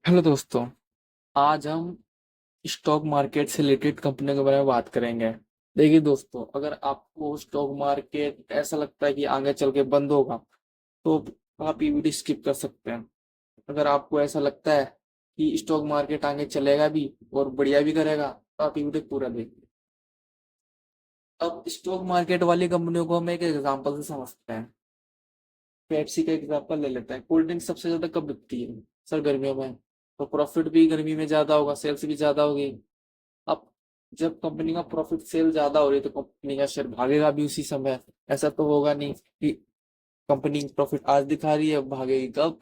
Hello दोस्तों। आज हम स्टॉक मार्केट से रिलेटेड कंपनियों के बारे में बात करेंगे। देखिए दोस्तों, अगर आपको स्टॉक मार्केट ऐसा लगता है कि आगे चल के बंद होगा तो आप ये वीडियो स्किप कर सकते हैं। अगर आपको ऐसा लगता है कि स्टॉक मार्केट आगे चलेगा भी और बढ़िया भी करेगा तो आप ये वीडियो पूरा देखिए। अब स्टॉक मार्केट वाली कंपनियों को हम एक एग्जांपल से समझते हैं। पेप्सी का एग्जांपल ले लेते हैं। कोल्ड ड्रिंक सबसे ज्यादा कब बिकती है? सर, गर्मियों में। तो प्रॉफिट भी गर्मी में ज्यादा होगा, सेल्स भी ज्यादा होगी। अब जब कंपनी का प्रॉफिट सेल ज्यादा हो रही है तो कंपनी का शेयर भागेगा भी उसी समय। ऐसा तो होगा नहीं कि कंपनी प्रॉफिट आज दिखा रही है, भागेगी कब?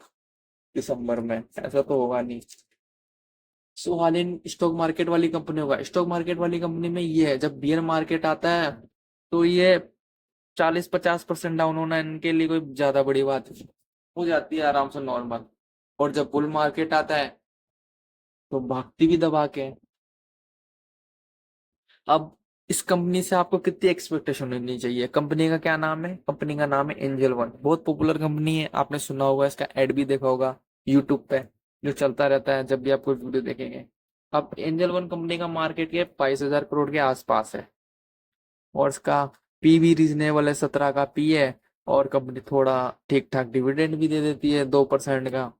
दिसंबर में। ऐसा तो होगा नहीं। सो हाल इन स्टॉक मार्केट वाली कंपनियों का, स्टॉक मार्केट वाली कंपनी में ये है, जब बियर मार्केट आता है तो ये 40-50% डाउन होना इनके लिए कोई ज्यादा बड़ी बात हो जाती है, आराम से नॉर्मल। और जब बुल मार्केट आता है तो भागती भी दबा के। अब इस कंपनी से आपको कितनी एक्सपेक्टेशन होनी चाहिए? कंपनी का क्या नाम है? कंपनी का नाम है एंजल वन। बहुत पॉपुलर कंपनी है, आपने सुना होगा, इसका एड भी देखा होगा यूट्यूब पे, जो चलता रहता है जब भी आप कोई वीडियो देखेंगे। अब एंजल वन कंपनी का मार्केट कैप 22,000 करोड़ के आसपास है और इसका पी भी रीजनेबल है, 17 का पी है। और कंपनी थोड़ा ठीक ठाक डिविडेंड भी दे देती है, 2% का।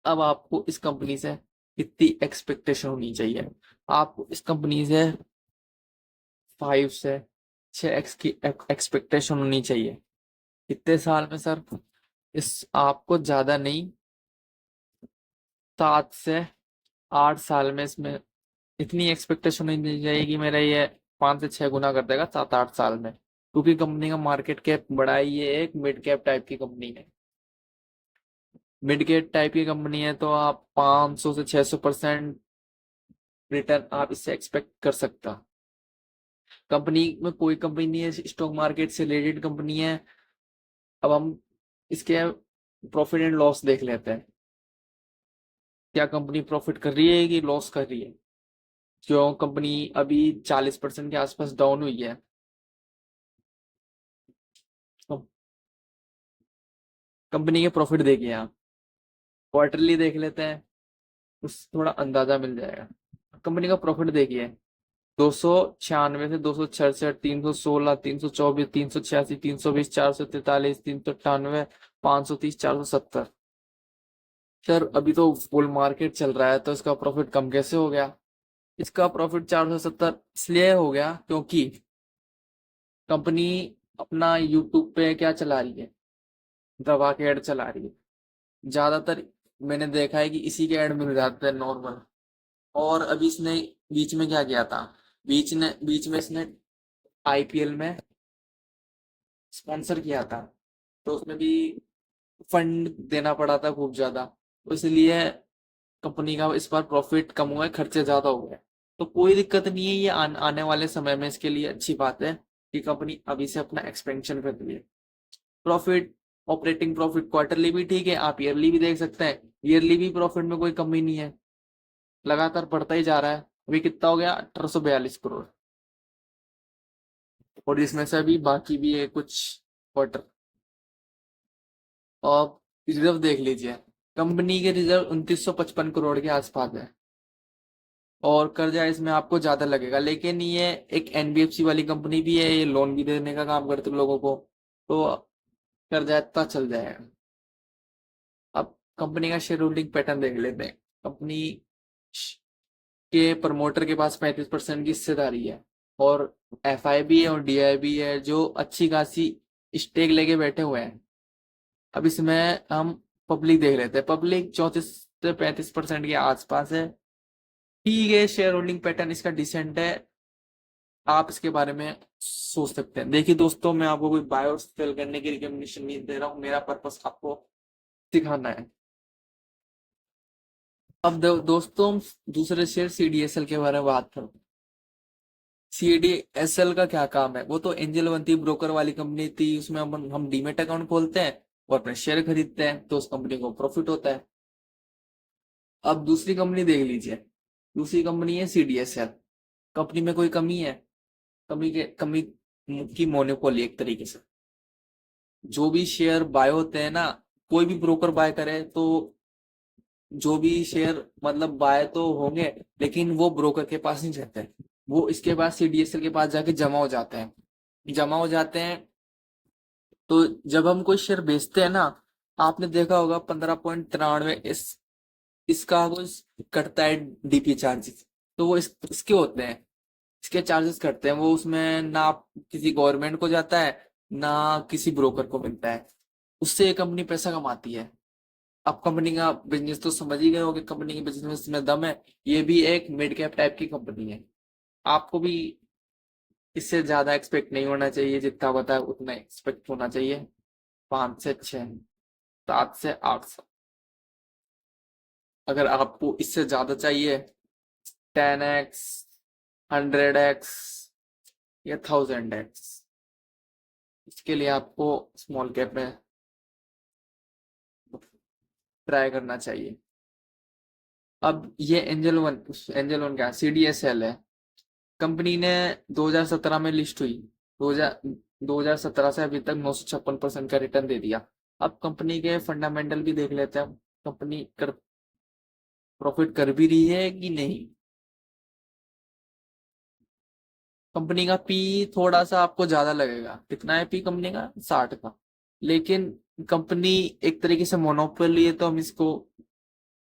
अब आपको इस कंपनी से कितनी एक्सपेक्टेशन होनी चाहिए? आपको इस कंपनी से 5 से 6x की एक्सपेक्टेशन होनी चाहिए। कितने साल में सर? इस आपको ज्यादा नहीं, 7 से 8 साल में इसमें इतनी एक्सपेक्टेशन होनी चाहिए कि मेरा ये 5 से 6 गुना कर देगा 7-8 साल में, क्योंकि कंपनी का मार्केट कैप बड़ा है। ये एक मिड कैप टाइप की कंपनी है। मिड कैप टाइप की कंपनी है तो आप 500 से 600% रिटर्न आप इससे एक्सपेक्ट कर सकता। कंपनी में कोई कंपनी नहीं है स्टॉक मार्केट से रिलेटेड कंपनी है। अब हम इसके प्रॉफिट एंड लॉस देख लेते हैं। क्या कंपनी प्रॉफिट कर रही है कि लॉस कर रही है? क्यों कंपनी अभी 40% के आसपास डाउन हुई है? तो कंपनी के प्रॉफिट देखिए आप, क्वार्टरली देख लेते हैं, उस थोड़ा अंदाजा मिल जाएगा। कंपनी का प्रॉफिट देखिए, 296 से 266, 316, 324, 386, 320, 443, 398, 530, 470। सर, अभी तो फुल मार्केट चल रहा है तो इसका प्रॉफिट कम कैसे हो गया? इसका प्रॉफिट 470 इसलिए हो गया क्योंकि कंपनी अपना यूट्यूब पे क्या चला रही है? दवा के ऐड चला रही है ज्यादातर। मैंने देखा है कि इसी के ऐड मिल जाते हैं नॉर्मल। और अभी इसने बीच में क्या किया था? बीच में इसने आईपीएल में स्पॉन्सर किया था, तो उसमें भी फंड देना पड़ा था खूब ज्यादा, तो इसलिए कंपनी का इस बार प्रॉफिट कम हुआ है, खर्चे ज्यादा हो गए। तो कोई दिक्कत नहीं है, ये आने वाले समय में इसके लिए अच्छी बात है कि कंपनी अभी से अपना एक्सपेंशन कर रही है। प्रॉफिट, ऑपरेटिंग प्रॉफिट क्वार्टरली भी ठीक है, आप ईयरली भी देख सकते हैं। ईयरली भी प्रॉफिट में कोई कमी नहीं है, लगातार बढ़ता ही जा रहा है। अभी कितना हो गया? 1842 करोड़। और इसमें से अभी बाकी भी है कुछ क्वार्टर। और रिजर्व देख लीजिए, कंपनी के रिजर्व 2955 करोड़ के आसपास है। और कर्जा इसमें आपको ज्यादा लगेगा, लेकिन ये एक एनबीएफसी वाली कंपनी भी है, ये लोन भी देने का काम करते हैं लोगों को, तो कर्जा इतना चल जाएगा। अब कंपनी का शेयर होल्डिंग पैटर्न देख लेते हैं। कंपनी के प्रमोटर के पास 35% की हिस्सेदारी है, और एफआईबी है और डीआईबी है जो अच्छी खासी स्टेक लेके बैठे हुए हैं। अब इसमें हम पब्लिक देख लेते हैं। पब्लिक 34 से 35% के आसपास है। ठीक है, शेयर होल्डिंग पैटर्न इसका डिसेंट है, आप इसके बारे में सोच सकते हैं। देखिए दोस्तों, मैं आपको कोई बाय और सेल करने की रिकमेंडेशन नहीं दे रहा हूँ, मेरा पर्पस आपको सिखाना है। अब दोस्तों, हम दूसरे शेयर सीडीएसएल के बारे में बात करते हैं। सीडीएसएल का क्या काम है? वो तो एंजल वन थी, ब्रोकर वाली कंपनी थी, उसमें हम डीमेट अकाउंट खोलते हैं और अपने शेयर खरीदते हैं तो उस कंपनी को प्रॉफिट होता है। अब दूसरी कंपनी देख लीजिए, दूसरी कंपनी है सीडीएसएल। कंपनी में कोई कमी है? कमी की मोनोपोली एक तरीके से। जो भी शेयर बाय होते हैं ना, कोई भी ब्रोकर बाय करे तो जो भी शेयर मतलब बाय तो होंगे, लेकिन वो ब्रोकर के पास नहीं रहते, वो इसके पास सीडीएसएल के पास जाके जमा हो जाते हैं। जमा हो जाते हैं तो जब हम कोई शेयर बेचते हैं ना, आपने देखा होगा 15.93 इसका कुछ कटता है डीपी चार्जेस। तो वो इसके होते हैं, इसके चार्जेस कटते हैं, वो उसमें ना किसी गवर्नमेंट को जाता है ना किसी ब्रोकर को मिलता है। उससे कंपनी पैसा कमाती है। आप कंपनी का बिजनेस तो समझ ही गए होगे, कंपनी के बिजनेस में दम है। ये भी एक मिड कैप टाइप की कंपनी है। आपको भी इससे ज्यादा एक्सपेक्ट नहीं होना चाहिए, जितना बताया उतना एक्सपेक्ट होना चाहिए। 5 से 6, 7 से 8 साल। अगर आपको इससे ज्यादा चाहिए, 10x, 100x या 1000x, इसके लिए आपको स्मॉल कैप में ट्राई करना चाहिए। अब ये एंजल वन क्या सीडीएसएल है। कंपनी ने 2017 में लिस्ट हुई। 2000 2017 से अभी तक 956% का रिटर्न दे दिया। अब कंपनी के फंडामेंटल भी देख लेते हैं, कंपनी कर प्रॉफिट कर भी रही है कि नहीं। कंपनी का पी थोड़ा सा आपको ज्यादा लगेगा। कितना है पी कंपनी का? 60 का। लेकिन कंपनी एक तरीके से मोनोपोली है, तो हम इसको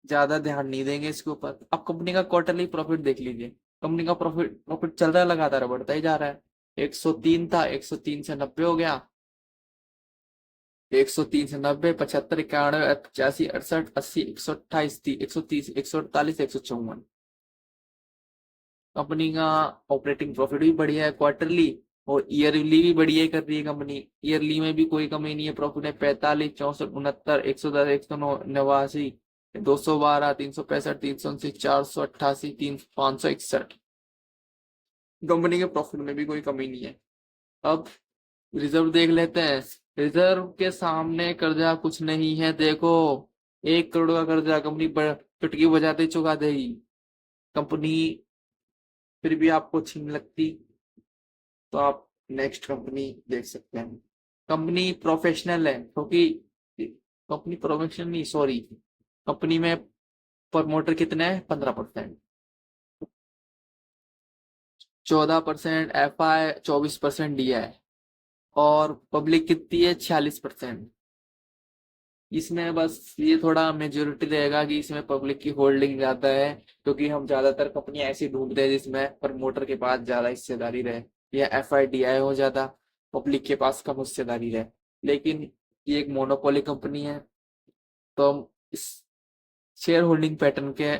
ज्यादा ध्यान नहीं देंगे इसके ऊपर। अब कंपनी का क्वार्टरली प्रॉफिट देख लीजिए। कंपनी का प्रॉफिट प्रॉफिट चल रहा है, लगातार बढ़ता ही जा रहा है। 103 था, 103 से 90 हो गया। 103 से 90, 75, 91, 85, 68, 80, 128, 130, 148, 154। कंपनी का ऑपरेटिंग प्रॉफिट भी बढ़िया है क्वार्टरली, और ईयरली भी बढ़िया कर रही है कंपनी। ईयरली में भी कोई कमी नहीं है। प्रॉफिट है 45, 64, 69, 110, 189, 212, 365, 329, 488, 561। कंपनी के प्रॉफिट में भी कोई कमी नहीं है। अब रिजर्व देख लेते हैं। रिजर्व के सामने कर्जा कुछ नहीं है, देखो। 1 करोड़ का कर्जा कंपनी चुटकी बजाते ही चुका देगी। कंपनी फिर भी आपको अच्छी नहीं लगती, तो आप नेक्स्ट कंपनी देख सकते हैं। कंपनी प्रोफेशनल है, क्योंकि कंपनी प्रोफेशनल नहीं, सॉरी, कंपनी में प्रमोटर कितने हैं? 15%। 14% एफ आई, 24% डी आई, और पब्लिक कितनी है? 46%। इसमें बस ये थोड़ा मेजोरिटी रहेगा कि इसमें पब्लिक की होल्डिंग ज्यादा है, क्योंकि हम ज्यादातर कंपनियां ऐसी ढूंढते हैं जिसमें प्रमोटर के पास ज्यादा हिस्सेदारी रहे, या एफ आई डी आई हो ज्यादा, पब्लिक के पास कम हिस्सेदारी रहे। लेकिन ये एक मोनोपोली कंपनी है, तो हम इस शेयर होल्डिंग पैटर्न के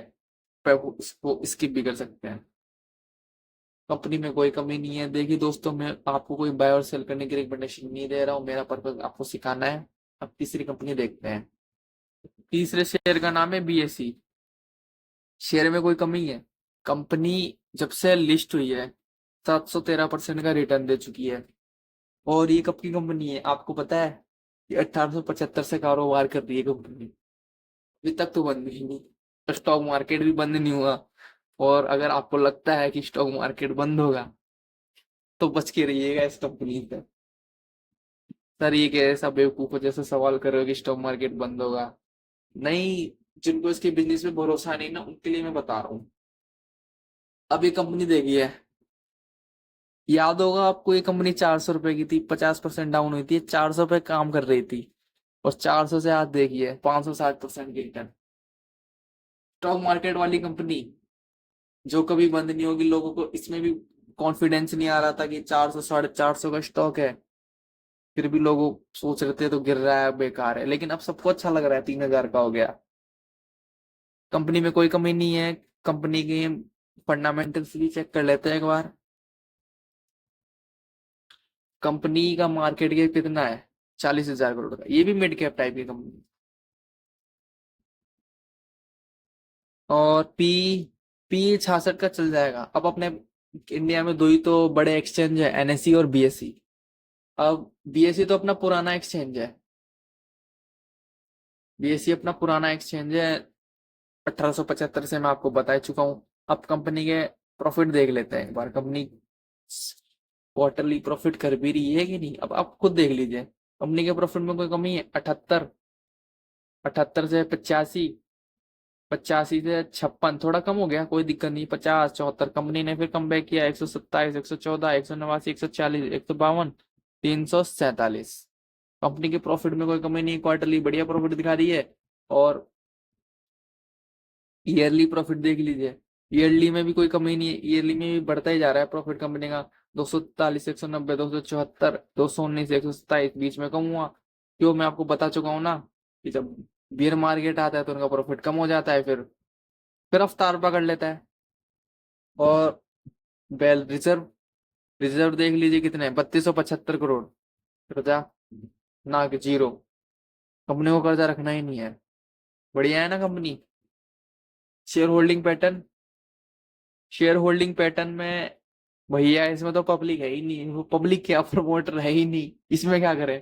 पे इसको स्किप भी कर सकते हैं। कंपनी में कोई कमी नहीं है। देखिए दोस्तों, मैं आपको कोई बाय और सेल करने की रिकमेंडेशन नहीं दे रहा हूँ, मेरा पर्पज आपको सिखाना है। अब तीसरी कंपनी देखते हैं। तीसरे शेयर का नाम है बीएसई। शेयर में कोई कमी है? कंपनी जब से लिस्ट हुई है 713% का रिटर्न दे चुकी है। और ये कब की कंपनी है आपको पता है? ये 1875 से कारोबार कर रही है कंपनी। अभी तक तो बंद ही नहीं, स्टॉक मार्केट भी बंद नहीं हुआ। और अगर आपको लगता है कि स्टॉक मार्केट बंद होगा, तो बच के रहिएगा इस कंपनी से। सर ये कैसा बेवकूफों जैसा सवाल कर रहे हो कि स्टॉक मार्केट बंद होगा? नहीं, जिनको इसके बिजनेस में भरोसा नहीं ना, उनके लिए मैं बता रहा हूँ। अब ये कंपनी देखी है, याद होगा आपको, ये कंपनी 400 रुपए की थी, 50% डाउन हुई थी, 400 पे काम कर रही थी, और 400 से आज देखिए 560% की रिटर्न। स्टॉक मार्केट वाली कंपनी जो कभी बंद नहीं होगी। लोगों को इसमें भी कॉन्फिडेंस नहीं आ रहा था कि 400, 450 का स्टॉक है, फिर भी लोग सोच रहे थे तो गिर रहा है, बेकार है। लेकिन अब सबको अच्छा लग रहा है, 3000 का हो गया। कंपनी में कोई कमी नहीं है। कंपनी के फंडामेंटल्स भी चेक कर लेते हैं एक बार। कंपनी का मार्केट कैप कितना है? 40,000 करोड़ का। ये भी मिड कैप टाइप की कंपनी। और पी पी 66 का चल जाएगा। अब अपने इंडिया में दो ही तो बड़े एक्सचेंज है, एनएसई और बीएसई। अब बीएसई तो अपना पुराना एक्सचेंज है। बीएसई अपना पुराना एक्सचेंज है, 1875 से मैं आपको बता चुका हूँ। अब कंपनी के प्रॉफिट देख लेते हैं एक बार। कंपनी क्वार्टरली प्रॉफिट कर भी रही है कि नहीं, अब आप खुद देख लीजिए। कंपनी के प्रॉफिट में कोई कमी है? 78, 78 से 85, 85 से 56 थोड़ा कम हो गया, कोई दिक्कत नहीं। 50, 74 कंपनी ने फिर कम बैक किया। 127, 114, 189, 140, 152, 347। कंपनी के प्रॉफिट में कोई कमी नहीं, क्वार्टरली बढ़िया प्रॉफिट दिखा रही है। और ईयरली प्रॉफिट देख लीजिए, ईयरली में भी कोई कमी नहीं है, ईयरली में भी बढ़ता ही जा रहा है प्रॉफिट कंपनी का। 243, 190, 274, 219, 127, बीच में कम हुआ। क्यों, मैं आपको बता चुका हूँ ना कि जब बियर मार्केट आता है तो उनका प्रॉफिट कम हो जाता है, फिर अवतार पकड़ लेता है। और बेल रिजर्व, रिजर्व देख लीजिए कितने, 3275 करोड़। कर्जा ना कि जीरो। कंपनी को कर्जा रखना ही नहीं है। बढ़िया है ना company. Share holding pattern, share holding pattern में भैया इसमें तो पब्लिक है ही नहीं, वो पब्लिक क्या, प्रमोटर है ही नहीं, इसमें क्या करे।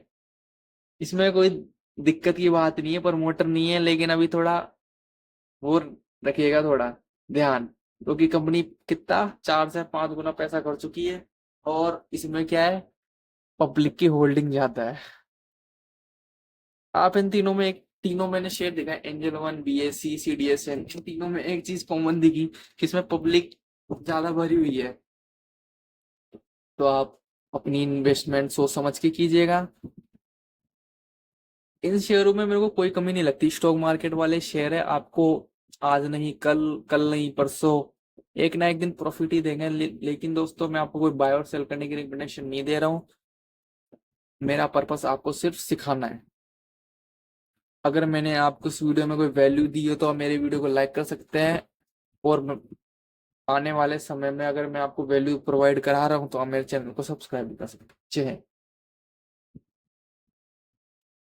इसमें कोई दिक्कत की बात नहीं है, प्रमोटर नहीं है, लेकिन अभी थोड़ा वो रखिएगा थोड़ा ध्यान, क्योंकि कंपनी कितना 4 से 5 गुना पैसा कर चुकी है। और इसमें क्या है, पब्लिक की होल्डिंग ज्यादा है। आप इन तीनों में एक, तीनों मैंने शेयर देखा है, एंजल वन, बीएससी, सीडीएसएल, इन तीनों में एक चीज कॉमन दिखी कि इसमें पब्लिक ज्यादा भरी हुई है। तो आप अपनी इन्वेस्टमेंट सोच समझ के कीजिएगा। इन शेयरों में मेरे को कोई कमी नहीं लगती, स्टॉक मार्केट वाले शेयर है, आपको आज नहीं कल, कल नहीं परसों, एक ना एक दिन प्रॉफिट ही देंगे। लेकिन दोस्तों, मैं आपको कोई बाय और सेल करने की रिकमेंडेशन नहीं दे रहा हूँ। मेरा पर्पस आपको सिर्फ सिखाना है। अगर मैंने आपको इस वीडियो में कोई वैल्यू दी हो तो आप मेरे वीडियो को लाइक कर सकते हैं। और आने वाले समय में अगर मैं आपको वैल्यू प्रोवाइड करा रहा हूँ तो आप मेरे चैनल को सब्सक्राइब भी कर सकते हैं। जय हिंद।